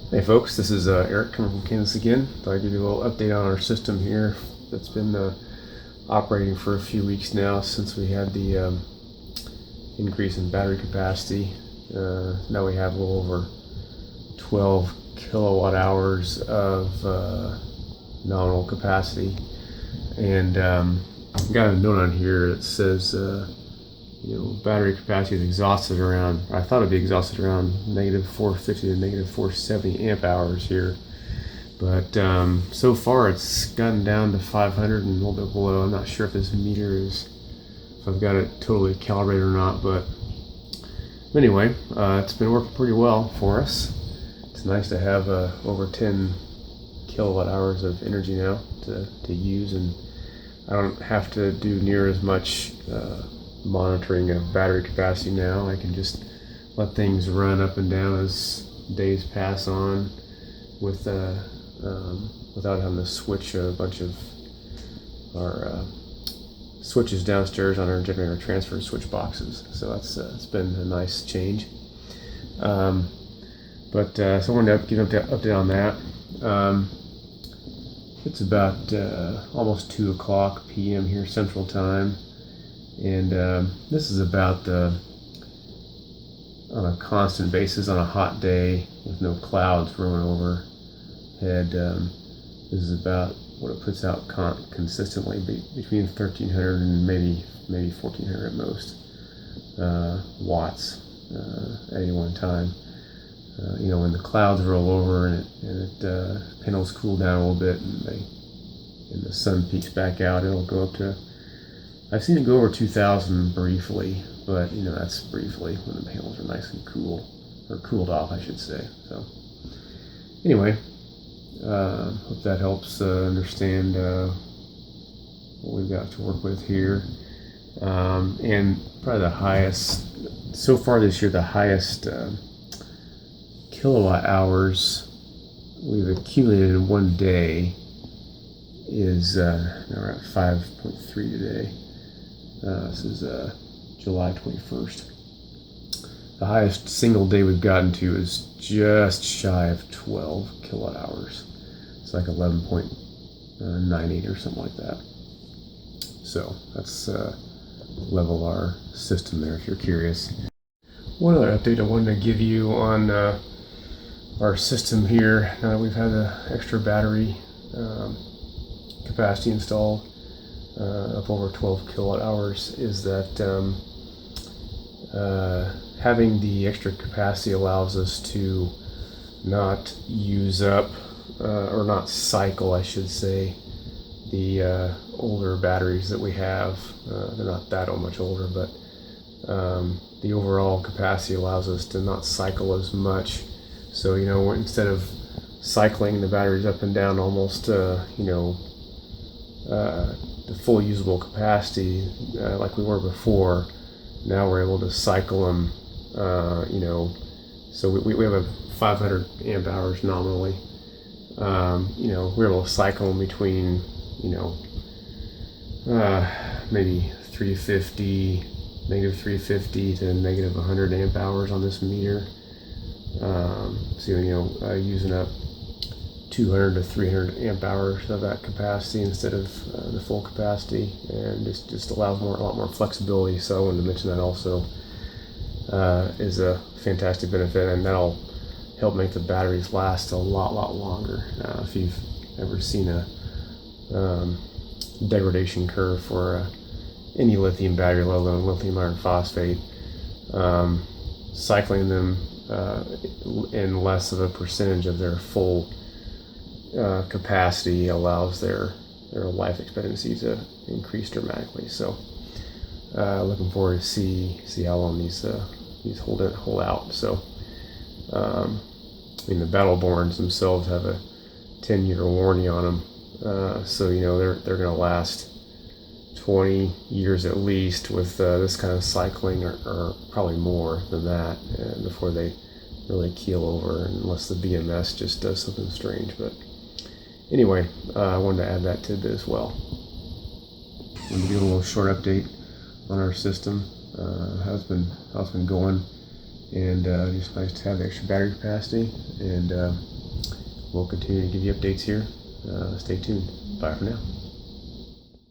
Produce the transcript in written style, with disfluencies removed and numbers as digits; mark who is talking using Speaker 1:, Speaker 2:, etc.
Speaker 1: Hey folks, this is Eric coming from Kansas again. Thought I'd give you a little update on our system here that's been operating for a few weeks now since we had the increase in battery capacity. Now we have a little over 12 kilowatt hours of nominal capacity, and got a note on here that says battery capacity is exhausted around, I thought it'd be exhausted around negative 450 to negative 470 amp hours here. But so far it's gotten down to 500 and a little bit below. I'm not sure if this meter is, if I've got it totally calibrated or not, but anyway, it's been working pretty well for us. It's nice to have over 10 kilowatt hours of energy now to use, and I don't have to do near as much monitoring of battery capacity now. I can just let things run up and down as days pass on without having to switch a bunch of our switches downstairs on our generator transfer switch boxes. So that's it's been a nice change. So I wanted to give an update on that. It's about almost 2 o'clock p.m. here Central Time. And this is about on a constant basis on a hot day with no clouds rolling overhead. This is about what it puts out consistently, between 1,300 and maybe 1,400 at most watts at any one time. When the clouds roll over and it panels cool down a little bit and the sun peeks back out, it'll go up to, I've seen it go over 2,000 briefly, but that's briefly when the panels are nice and cool, or cooled off, I should say. So anyway, hope that helps understand what we've got to work with here. And probably the highest, so far this year, the highest kilowatt hours we've accumulated in one day is, now we're at 5.3 today. This is July 21st. The highest single day we've gotten to is just shy of 12 kilowatt hours. It's like 11.98 or something like that. So that's level our system there if you're curious. One other update I wanted to give you on our system here, now that we've had the extra battery capacity installed of over 12 kilowatt hours, is that having the extra capacity allows us to not use up or not cycle, I should say, the older batteries that we have. They're not that much older, but the overall capacity allows us to not cycle as much. So instead of cycling the batteries up and down almost the full usable capacity like we were before, now we're able to cycle them. So we have a 500 amp hours nominally. We're able to cycle them between maybe 350, negative 350 to negative 100 amp hours on this meter. Using up 200 to 300 amp hours of that capacity instead of the full capacity, and just allows a lot more flexibility. So I wanted to mention that also is a fantastic benefit, and that'll help make the batteries last a lot longer. If you've ever seen a degradation curve for any lithium battery, let alone lithium iron phosphate, cycling them in less of a percentage of their full capacity allows their life expectancy to increase dramatically. So looking forward to see how long these hold out. So the Battleborns themselves have a 10-year warranty on them, so they're going to last 20 years at least with this kind of cycling, or probably more than that, before they really keel over, unless the BMS just does something strange. But anyway, I wanted to add that tidbit as well. I'm going to give a little short update on our system, how it's been going, and just nice to have the extra battery capacity, and we'll continue to give you updates here. Stay tuned. Bye for now.